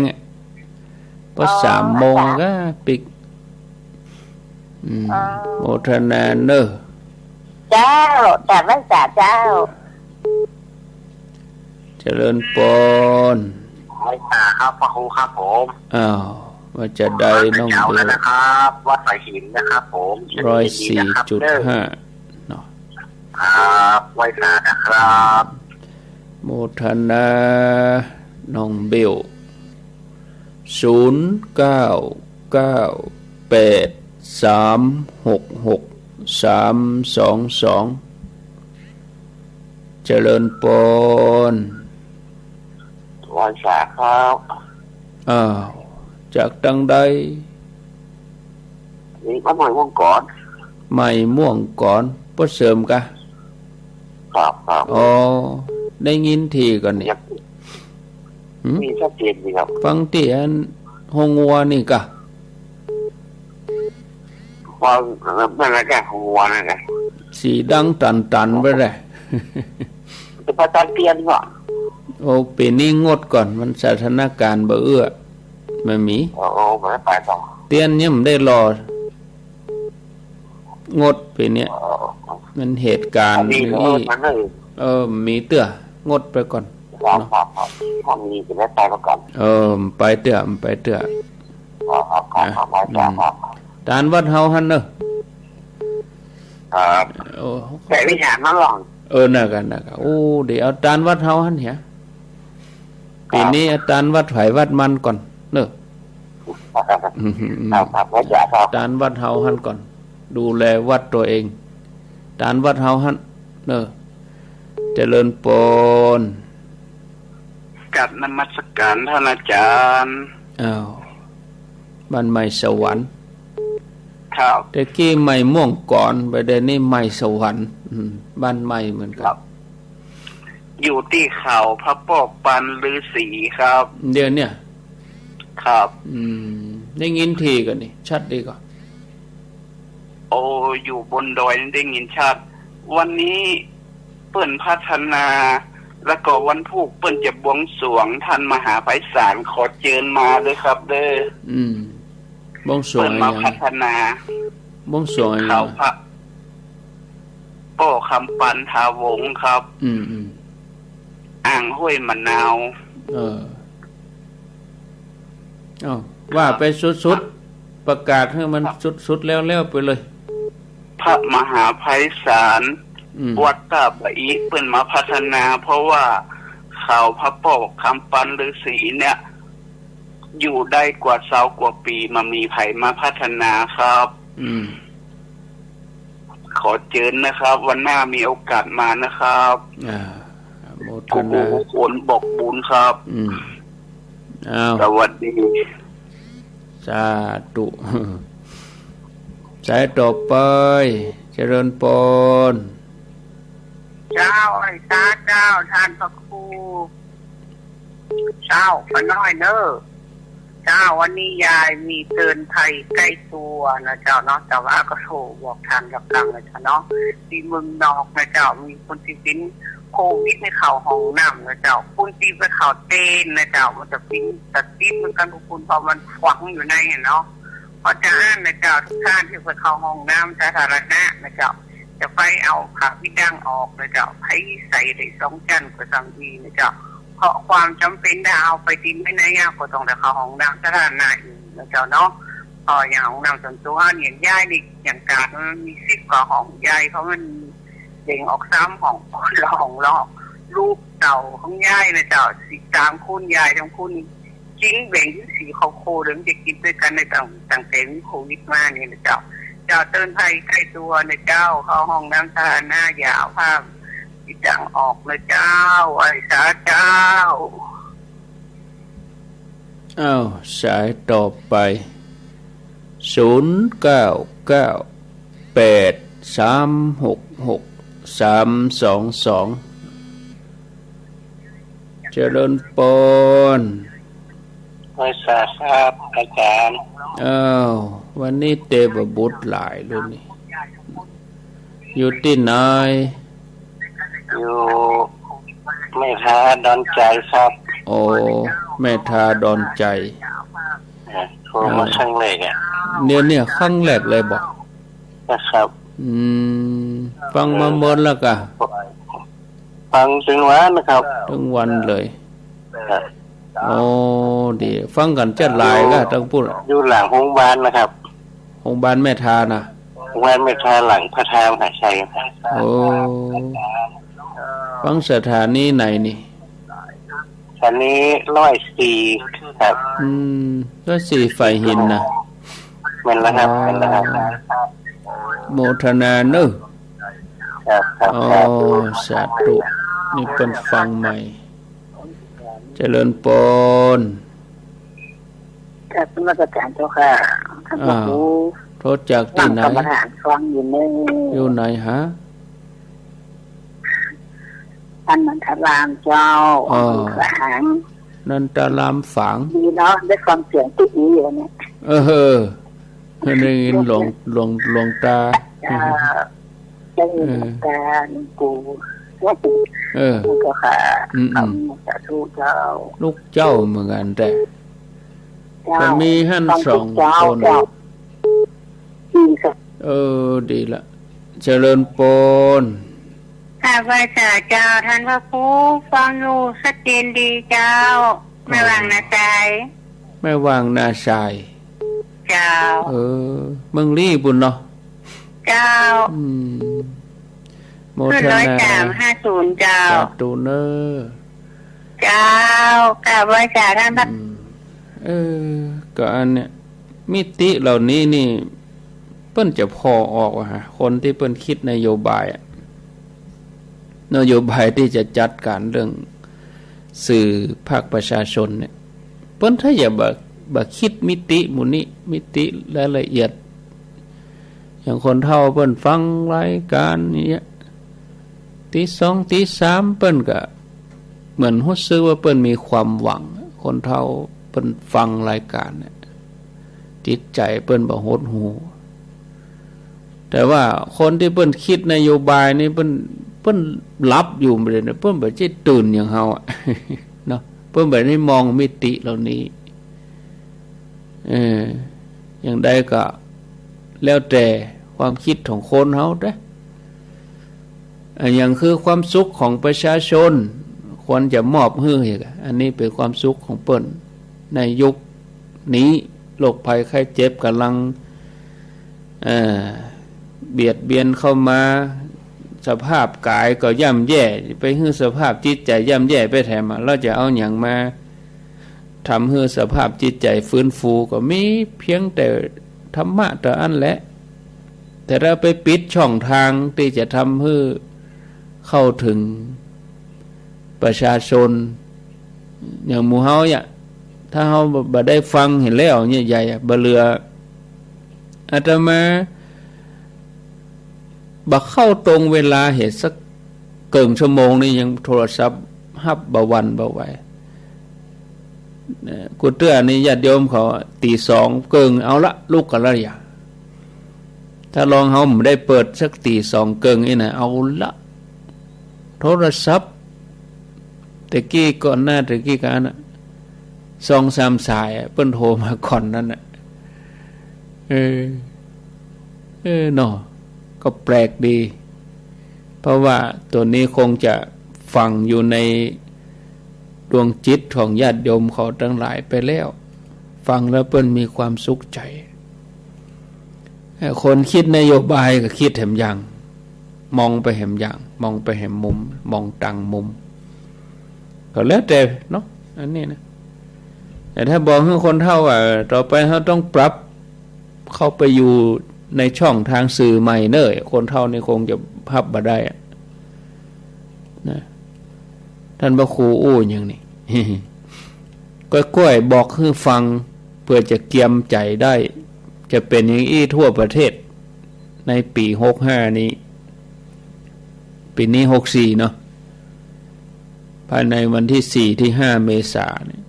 พอ3 โมงก็ปิกโมทนาเนอเจ้าแต่ไม่จ่าเจ้าเจริญปนไม่จ่าครับพระครูครับผมว่าจะได้น้องเดียวนะครับวัดสายหินนะครับผม104.5เนาะครับไว้สานะครับโมทนาน้องเบล0998366322เจริญปนไว้สาครับจากดังใดนี่ก็ใหม่ม่วงก่อนใหม่ม่วงก่อนบ่เสริมกะครับได้ยินทีก่อนนี่มีชัดเจนดีครับฟังที่อันฮงวัวนี่กะฟังนั่นแหละแกฮงวัวนั่นแหละสีดังตันไปเลยจะประจันเตียนก่อนปีนี้งดก่อนมันสถานการณ์บ่เอื้อไม่มีไม่ไปต่อเตียนเนี่ยมันได้รองดปีนี้มันเหตุการณ์นี่มีเตื้องดไปก่อนพอมีจะได้ไปก่อนไปเตื้อ ตานวัดเฮาหันเนอะ ครับ โอ้ แต่วิญญาณมันหลอน น่ะกันโอ้เดี๋ยวเอาตานวัดเฮาหันเหียปีนี้เอาตานวัดไผวัดมันก่อนเนอะ ครับว่าจะครับ ตานวัดเฮาหันก่อน ดูแลวัดตัวเองตานวัดเฮาหันเนอะเจริญปน กับนมัสการท่านอาจารย์ อ้าวบ้านใหม่สวรรค์ ครับ แต่กี้ใหม่ม่วงก่อนไปเดี๋ยวนี้ใหม่สวรรค์บ้านใหม่เหมือนกัน อยู่ที่เขาพระปกปันฤาษีครับ เดี๋ยวเนี่ย ครับ ได้ยินทีกันนี่ชัดดีกว่า โอ้อยู่บนดอยได้ยินชัดวันนี้เปิ้นพัฒนา แล้วก็วันพุธเปิ้นจะบวงสรวงท่านมหาไพศาลขอเชิญมาด้วยครับ เด้อบ้องสว เปิ้ ง น อะไร มา อย่าง พัฒนา บ้องสวงอะไร เขาพระโป้คำปันทาวงศ์ครับ อ่างห้วยมะนาว ว่าไปสุดๆประกาศให้มันสุดๆแล้วๆไปเลย พระมหาไพศาลวัดตาบะอีเปิ้นมาพัฒนา เพราะว่าเขาพระโป้คำปันฤาษีเนี่ย อยู่ได้กว่า20 กว่าปีมามีไผมาพัฒนาครับขอเชิญนะครับ วันหน้ามีโอกาสมานะครับโมท ผู้ นา คนบอกบุญครับสวัสดีสาธุสายต่อไปเจริญปน เจ้าไอ้ตาเจ้าท่านพระครูเจ้าพระน้อยเนอเจ้าวันนี้ยายมีเตือนภัยใกล้ตัวนะเจ้าเนาะแต่ว่าก็โทรบอกทางกับกังนะเจ้าเนาะที่เมืองนอกนะเจ้ามีคนที่เป็นโควิดในเข่าห้องน้ำนะเจ้าคุณตีไปเข่าเต้นนะเจ้ามันจะปิ้งตัดติ้นเหมือนกันทุกคนพอมันฝังอยู่ในเนาะพอจะอ่านนะเจ้าทุกท่านที่ไปเข้าห้องน้ำสาธารณะนะเจ้าจะไปเอาผ้าพิดังออกนะเจ้าให้ใส่ได้2 จันก็สังดีนะเจ้าเพราะความจำเป็นได้เอาไปทิ้งไม่ได้ยากก็ต้องได้เข้าห้องน้ำสาธารณะอยู่นะเจ้าเนาะอย่างห้องน้ำส่วนตัวเนี่ยย้ายนี่อย่างการมันมี10 กว่าห้องย้ายเพราะมันเด้งออก3 ห้องละห้องละลูกเต่าของย้ายนะเจ้า13 คูณย้ายทั้งคุณจิ้งแบ่ง4 ครอบครัวเดี๋ยวจะกินด้วยกันในต่างแต่โควิดมานี่นะเจ้าเตือนภัยใกล้ตัวนะเจ้าเข้าห้องน้ำสาธารณะอย่าเอาผ้าปิดดังออกนะเจ้าไอ้สาเจ้าสายต่อไป0998366322เจริญปนไพศาลครับอาจารย์วันนี้เตบบุตรหลายเลยนี่อยู่ที่ไหนอยู่แม่ทาดอนใจครับโอ้แม่ทาดอนใจโทรมาครั้งแรกเนี่ยครั้งแรกเลยบอกนะครับฟังมาเมินแล้วกะฟังถึงวันนะครับถึงวันเลยโอ้ดีฟังกันจะหลายก็ต้องพูดอยู่หลังโรงพยาบาลนะครับโรงพยาบาลแม่ทานะโรงพยาบาลแม่ทาหลังพระทามหาชัยโอ้ฟังสถานีไหนนี่สถานี104ครับ104ไฟหินนะมันแล้วครับโมทนาเนอะสาธุนี่เป็นฟังใหม่เจริญปนจากสมัครการเจ้าค่ะท่านผู้โทษจากที่ไหนฟังอยู่ไหนฮะท่านนันทรามเจ้าฝังนันทรามฝังดีเนาะได้ฟังเสียงตุ๊กนี้อยู่เนี่ยได้ยินหลวงตาได้ยินตากูก็ค่ะสาธุเจ้าลูกเจ้าเหมือนกันแต่มีหั่น2 คนดีละเจริญปนข้าพเจ้าเจ้าท่านพระครูฟังอยู่ชัดเจนดีเจ้าไม่วางนาใจไม่วางนาชาย เจ้าเมืองลี่บุญเนาะเจ้าโมทนา10350เจ้าสาธุเนอเจ้ากราบไหว้จ่าท่านก็อันเนี้ยมิติเหล่านี้นี่เปิ้นจะพอออกฮะคนที่เปิ้นคิดนโยบายที่จะจัดการเรื่องสื่อภาคประชาชนเนี่ยเปิ้นถ้าอย่าบ่คิดมิติหมู่นี้มิติรายละเอียดอย่างคนเฒ่าเปิ้นฟังรายการนี้ตี2ตี3เปิ้นก็เหมือนรู้สึกว่าเปิ้นมีความหวังคนเฒ่าเปิ้นฟังรายการเนี่ยจิตใจเปิ้นบ่หดหู่แต่ว่าคนที่เปิ้นคิดนโยบายนี่เปิ้นหลับอยู่บ่ได้เปิ้นบ่สิตื่นอย่างเฮาเนาะเปิ้นบ่ได้มองมิติเหล่านี้อย่างใดก็แล้วแต่ความคิดของคนเฮาเด้อย่างคือความสุขของประชาชนควรจะมอบให้อันนี้เป็นความสุขของเปิ้นในยุคนี้โรคภัยไข้เจ็บกำลังเบียดเบียนเข้ามาสภาพกายก็ย่ำแย่ไปให้สภาพจิตใจย่ำแย่ไปแถมเราจะเอาอย่างมาทำให้สภาพจิตใจฟื้นฟูก็มีเพียงแต่ธรรมะแต่อันแหละแต่เราไปปิดช่องทางที่จะทำให้เข้าถึงประชาชนอย่างหมู่เฮาเนี่ยถ้าเฮาบ่ได้ฟังเห็นแล้วเนี่ยใหญ่บ่เหลืออาตมาบ่เข้าตรงเวลาเหตุสักเกินชั่วโมงนี่ยังโทรศัพท์ฮับบ่วันบ่ไหวกูเตื้อนี่ญาติโยมเขาตี2เกินเอาละลูกกันละอย่าถ้าลองเฮาไม่ได้เปิดสักตี2เกินนี่นะเอาละโทรศัพท์ตะกี้ก่อนหน้าตะกี้กันน่ะ2-3สายเปิ้นโทรมาก่อนนั่นน่ะเนาะก็แปลกดีเพราะว่าตัวนี้คงจะฝังอยู่ในดวงจิตของญาติโยมเขาทั้งหลายไปแล้วฟังแล้วเปิ้นมีความสุขใจคนคิดนโยบายก็คิดแหมอย่างมองไปแหมอย่างมองไปแหมมุมมองต่างมุมก็แล้วแต่เนาะอันนี้นะแต่ถ้าบอกให้คนเฒ่าว่าต่อไปเขาต้องปรับเข้าไปอยู่ในช่องทางสื่อใหม่เน้อคนเฒ่านี่คงจะพับบ่ได้นะท่านพระครูอู้อย่างนี้ ก้อยๆบอกให้ฟังเพื่อจะเกียมใจได้จะเป็นอย่างอี้ทั่วประเทศในปี65นี้ปีนี้64เนาะภายในวันที่4ที่5เมษายนเนี่ย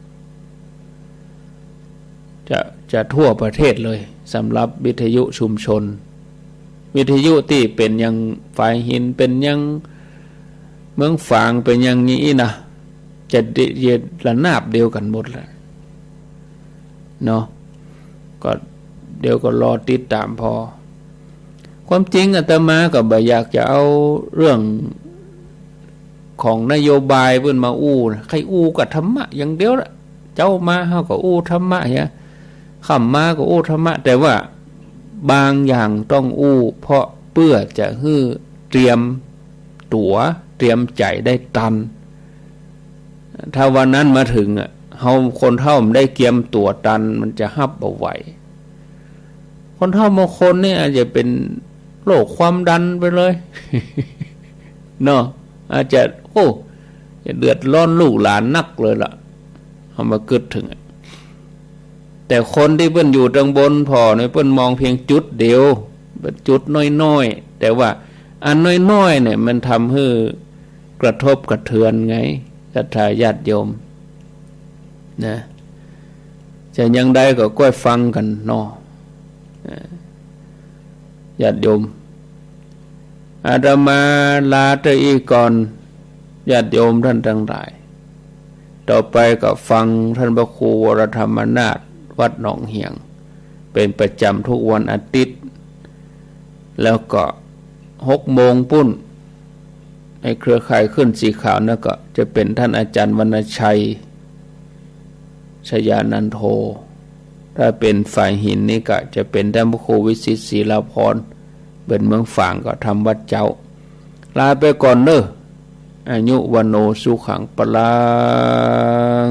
จะทั่วประเทศเลยสำหรับวิทยุชุมชนวิทยุที่เป็นยังฝ่ายหินเป็นยังเมืองฝางเป็นยังนี้นะจะเย็นระนาบเดียวกันหมดแหละเนาะก็เดี๋ยวก็รอติดตามพอความจริงอาตมาก็บ่อยากจะเอาเรื่องของนโยบายเพิ่นมาอู้นะใครอู้กับธรรมะอย่างเดียวละเจ้ามาเฮาก็อู้ธรรมะเนี่ยข้ามมาก็อู้ธรรมะแต่ว่าบางอย่างต้องอู้เพราะเพื่อจะให้เตรียมตั๋วเตรียมใจได้ตันถ้าวันนั้นมาถึงเฮาคนเฒ่ามันได้เตรียมตั๋วตันมันจะฮับบ่ไหวคนเฒ่าบางคนเนี่ยอาจจะเป็นโรคความดันไปเลย เนาะอาจจะจะเดือดร้อนลูกหลานนักเลยล่ะเอามาคิดถึงแต่คนที่เพิ่นอยู่ตรงบนพอเนี่ยเพิ่นมองเพียงจุดเดียวจุดน้อยๆแต่ว่าอันน้อยๆเนี่ยมันทำให้กระทบกระเทือนไงศรัทธาญาติโยมนะจะยังใดก็ก้อยฟังกันเนาะญาติโยมอาตมาลาตรีก่อนญาติโยมท่านทั้งหลายต่อไปก็ฟังท่านพระครูวรธรรมนาถวัดหนองเหียงเป็นประจำทุกวันอาทิตย์แล้วก็6 โมงปุ้นในเครือข่ายขึ้นสีขาวนั่นก็จะเป็นท่านอาจารย์วรรณชัยชยานันโท ถ้าเป็นฝ่ายหินนี่ก็จะเป็นท่านพระครูวิสิตศรีลาภรณ์เป็นเมืองฝางก็ทำวัดเจ้าลาไปก่อนเนอะอายุวันโนสุขังปลัง